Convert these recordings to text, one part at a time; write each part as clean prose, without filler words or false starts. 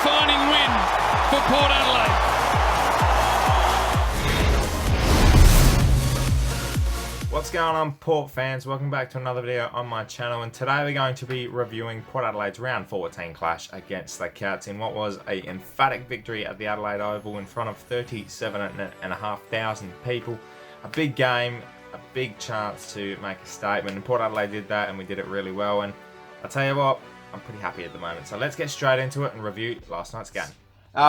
defining win for Port Adelaide. What's going on, Port fans? Welcome back to another video on my channel, and today we're going to be reviewing Port Adelaide's round 14 clash against the Cats in what was an emphatic victory at the Adelaide Oval in front of 37,500 people. A big game, a big chance to make a statement, and Port Adelaide did that, and we did it really well. And I'll tell you what, I'm pretty happy at the moment. So let's get straight into it and review last night's game.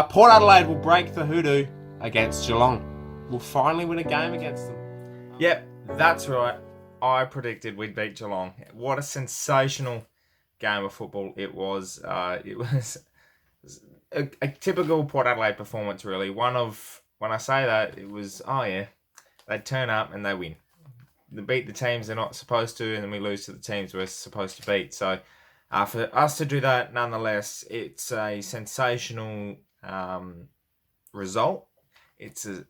Port Adelaide will break the hoodoo against Geelong. We'll finally win a game against them. Yep, that's right. I predicted we'd beat Geelong. What a sensational game of football it was. It was a typical Port Adelaide performance, really. One of, when I say that, it was, oh yeah, they turn up and they win. They beat the teams they're not supposed to, and then we lose to the teams we're supposed to beat. So for us to do that, nonetheless, it's a sensational result. It's a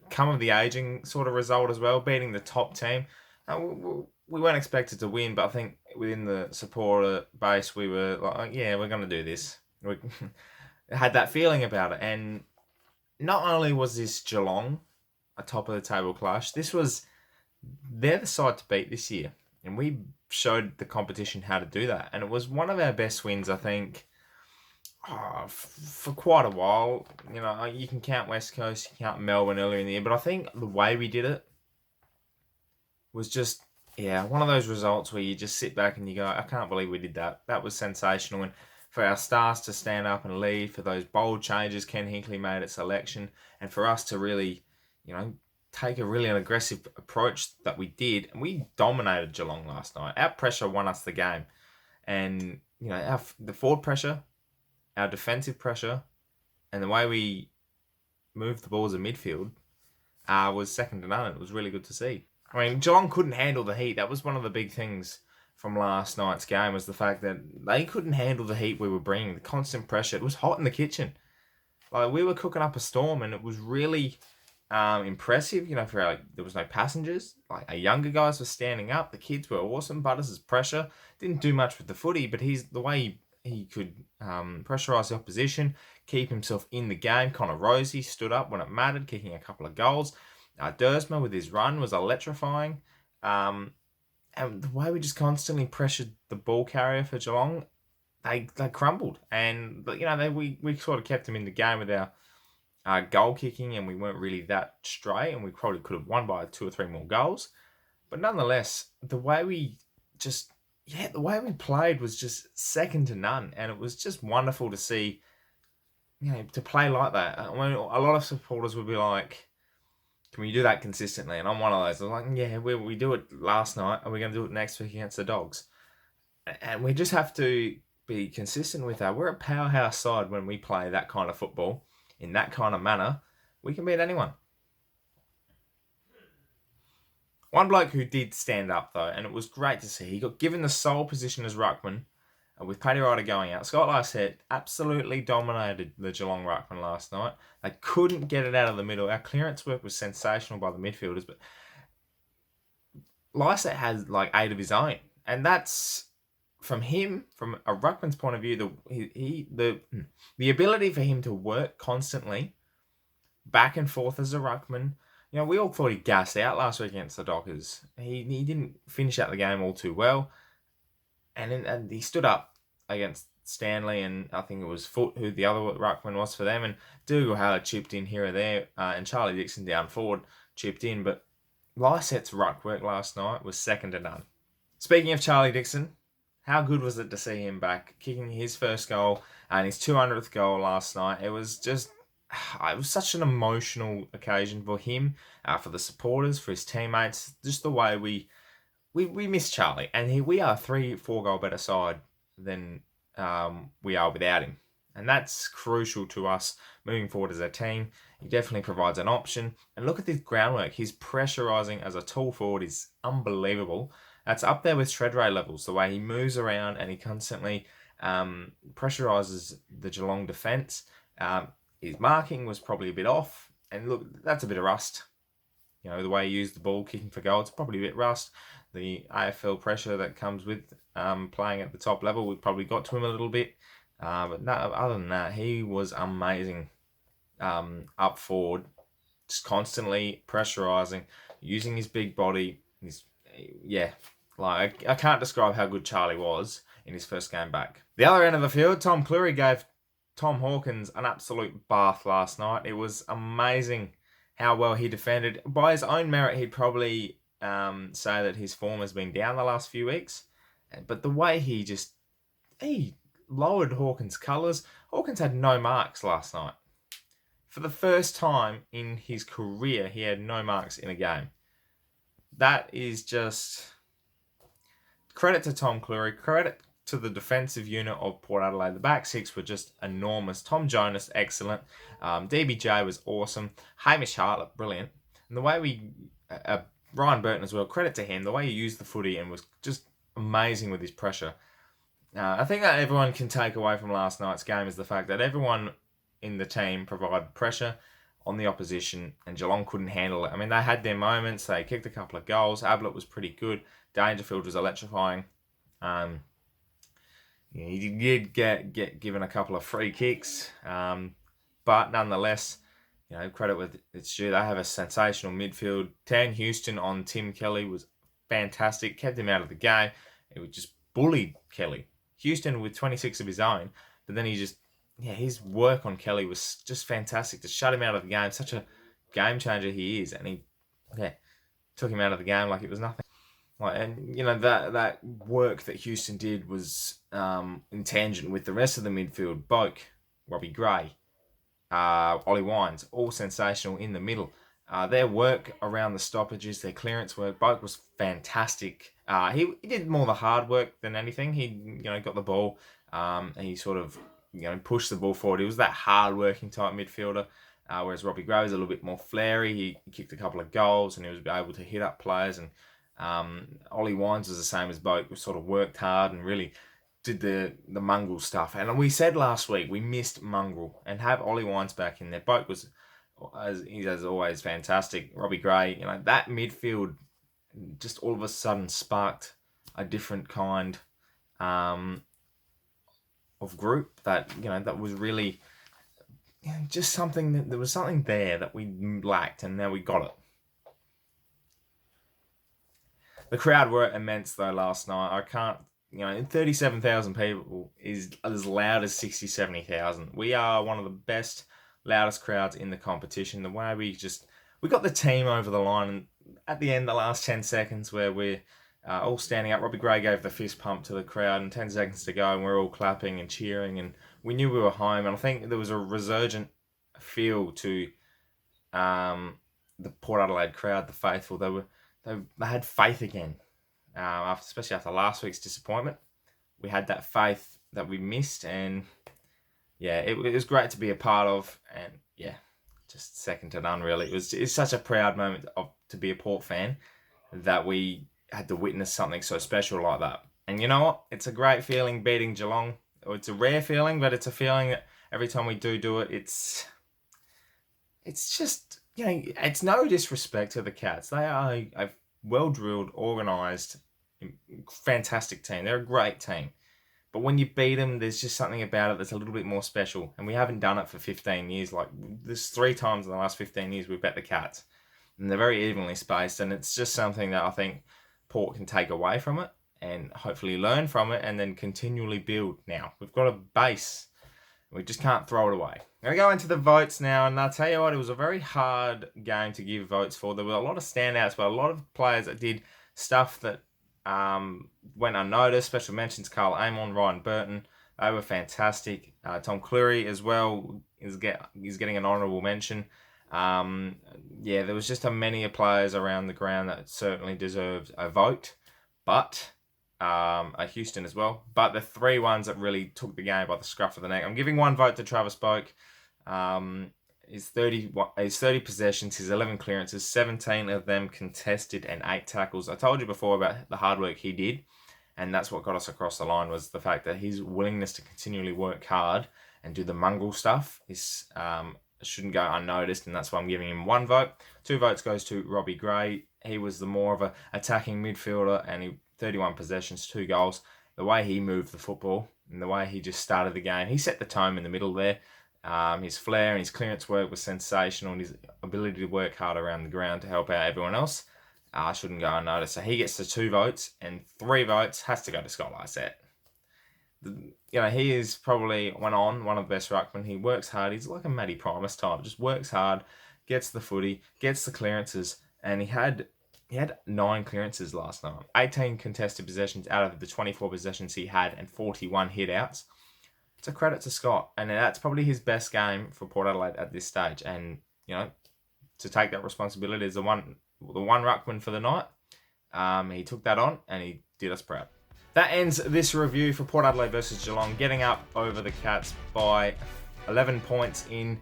come of the aging sort of result as well, beating the top team. We weren't expected to win, but I think within the supporter base, we were like, yeah, we're going to do this. We had that feeling about it. And not only was this Geelong a top of the table clash, they're the side to beat this year. And we showed the competition how to do that. And it was one of our best wins, I think, for quite a while. You know, you can count West Coast, you can count Melbourne earlier in the year, but I think the way we did it was just, yeah, one of those results where you just sit back and you go, I can't believe we did that. That was sensational. And for our stars to stand up and lead, for those bold changes Ken Hinkley made at selection, and for us to really, you know, take an aggressive approach that we did, and we dominated Geelong last night. Our pressure won us the game. And, you know, the forward pressure, our defensive pressure, and the way we moved the balls in midfield was second to none. It was really good to see. I mean, Geelong couldn't handle the heat. That was one of the big things from last night's game, was the fact that they couldn't handle the heat we were bringing, the constant pressure. It was hot in the kitchen. Like, we were cooking up a storm, and it was really impressive. You know, there was no passengers. Like, our younger guys were standing up. The kids were awesome. Butters' pressure didn't do much with the footy, but the way he could pressurise the opposition, keep himself in the game. Connor Rosie stood up when it mattered, kicking a couple of goals. Dersma with his run was electrifying. And the way we just constantly pressured the ball carrier for Geelong, they crumbled. And, you know, we sort of kept them in the game with our goal kicking, and we weren't really that straight, and we probably could have won by 2 or 3 more goals. But nonetheless, the way we played was just second to none, and it was just wonderful to see, you know, to play like that. I mean, a lot of supporters would be like, can we do that consistently? And I'm one of those. I'm like, yeah, we do it last night, and we're going to do it next week against the Dogs. And we just have to be consistent with that. We're a powerhouse side when we play that kind of football in that kind of manner. We can beat anyone. One bloke who did stand up, though, and it was great to see, he got given the sole position as ruckman, with Paddy Ryder going out. Scott Lycett absolutely dominated the Geelong ruckman last night. They couldn't get it out of the middle. Our clearance work was sensational by the midfielders, but Lycett has like 8 of his own, and that's, from him, from a ruckman's point of view, the ability for him to work constantly back and forth as a ruckman. You know, we all thought he gassed out last week against the Dockers. He didn't finish out the game all too well. And he stood up against Stanley, and I think it was Foot who the other ruckman was for them. And Dougal Howard chipped in here or there, and Charlie Dixon down forward chipped in. But Lycett's ruck work last night was second to none. Speaking of Charlie Dixon, how good was it to see him back, kicking his first goal and his 200th goal last night? It was just, it was such an emotional occasion for him, for the supporters, for his teammates. Just the way we miss Charlie, and we are a 3-4 goal better side than we are without him, and that's crucial to us moving forward as a team. He definitely provides an option, and look at this groundwork. His pressurising as a tall forward is unbelievable. That's up there with Shredray levels, the way he moves around and he constantly pressurises the Geelong defence. His marking was probably a bit off, and look, that's a bit of rust. You know, the way he used the ball, kicking for goal, it's probably a bit rust. The AFL pressure that comes with playing at the top level, we probably got to him a little bit. But no, other than that, he was amazing up forward, just constantly pressurising, using his big body. I can't describe how good Charlie was in his first game back. The other end of the field, Tom Cleary gave Tom Hawkins an absolute bath last night. It was amazing how well he defended. By his own merit, he'd probably say that his form has been down the last few weeks. But the way he lowered Hawkins' colours. Hawkins had no marks last night. For the first time in his career, he had no marks in a game. That is just credit to Tom Cleary, credit to the defensive unit of Port Adelaide. The back six were just enormous. Tom Jonas, excellent. DBJ was awesome. Hamish Hartlett, brilliant. And the way Ryan Burton as well, credit to him. The way he used the footy and was just amazing with his pressure. I think that everyone can take away from last night's game is the fact that everyone in the team provided pressure on the opposition and Geelong couldn't handle it. I mean, they had their moments. They kicked a couple of goals. Ablett was pretty good. Dangerfield was electrifying. He did get given a couple of free kicks. But nonetheless, credit with its due. They have a sensational midfield. Tan Houston on Tim Kelly was fantastic. Kept him out of the game. It was just bullied Kelly. Houston with 26 of his own. But then his work on Kelly was just fantastic to shut him out of the game. Such a game changer he is, and he took him out of the game like it was nothing. That work that Houston did was in tangent with the rest of the midfield. Boak, Robbie Gray, Ollie Wines, all sensational in the middle. Their work around the stoppages, their clearance work. Boak was fantastic. He did more the hard work than anything. He got the ball. And he sort of pushed the ball forward. He was that hard-working type midfielder, whereas Robbie Gray was a little bit more flary. He kicked a couple of goals and he was able to hit up players. And Ollie Wines was the same as Boak. Sort of worked hard and really did the mongrel stuff. And we said last week we missed mongrel and have Ollie Wines back in there. Boak was, as always, fantastic. Robbie Gray, that midfield just all of a sudden sparked a different kind of group that that was really just something there was something there that we lacked, and now we got it. The crowd were immense though last night. I can't 37,000 people is as loud as 70,000. We are one of the best, loudest crowds in the competition. The way we got the team over the line, and at the end, the last 10 seconds where we're all standing up. Robbie Gray gave the fist pump to the crowd and 10 seconds to go and we're all clapping and cheering and we knew we were home. And I think there was a resurgent feel to the Port Adelaide crowd, the faithful. They had faith again, especially after last week's disappointment. We had that faith that we missed, and it was great to be a part of, and just second to none really. It's such a proud moment to be a Port fan that we had to witness something so special like that. And you know what? It's a great feeling beating Geelong. It's a rare feeling, but it's a feeling that every time we do it, it's just, it's no disrespect to the Cats. They are a well-drilled, organised, fantastic team. They're a great team. But when you beat them, there's just something about it that's a little bit more special. And we haven't done it for 15 years. Like, there's 3 times in the last 15 years we've bet the Cats. And they're very evenly spaced. And it's just something that I think Port can take away from it and hopefully learn from it and then continually build now. We've got a base. We just can't throw it away. I'm going to go into the votes now, and I'll tell you what, it was a very hard game to give votes for. There were a lot of standouts, but a lot of players that did stuff that went unnoticed. Special mentions, Carl Amon, Ryan Burton. They were fantastic. Tom Cleary as well is getting an honourable mention. There was just many players around the ground that certainly deserved a vote, but Houston as well. But the 3 ones that really took the game by the scruff of the neck. I'm giving 1 vote to Travis Boak. His 30 possessions, his 11 clearances, 17 of them contested and 8 tackles. I told you before about the hard work he did, and that's what got us across the line, was the fact that his willingness to continually work hard and do the mongrel stuff is shouldn't go unnoticed, and that's why I'm giving him 1 vote. 2 votes goes to Robbie Gray. He was the more of a attacking midfielder, and he 31 possessions, 2 goals. the way he moved the football and the way he just started the game, he set the tone in the middle there. His flair and his clearance work was sensational, and his ability to work hard around the ground to help out everyone else shouldn't go unnoticed. So he gets the 2 votes, and 3 votes has to go to Scott Lysette. He is probably one of the best ruckmen. He works hard. He's like a Matty Primus type. Just works hard, gets the footy, gets the clearances, and he had 9 clearances last night. 18 contested possessions out of the 24 possessions he had, and 41 hit outs. It's a credit to Scott, and that's probably his best game for Port Adelaide at this stage. And to take that responsibility as the one ruckman for the night, he took that on and he did us proud. That ends this review for Port Adelaide versus Geelong, getting up over the Cats by 11 points in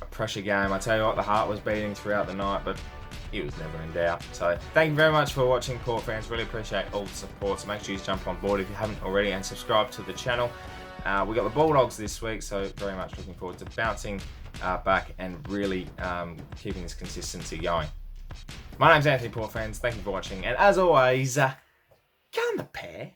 a pressure game. I tell you what, the heart was beating throughout the night, but it was never in doubt. So thank you very much for watching, Port fans. Really appreciate all the support. So make sure you jump on board if you haven't already and subscribe to the channel. We got the Bulldogs this week, so very much looking forward to bouncing back and really keeping this consistency going. My name's Anthony, Port fans. Thank you for watching, and as always, come the pair.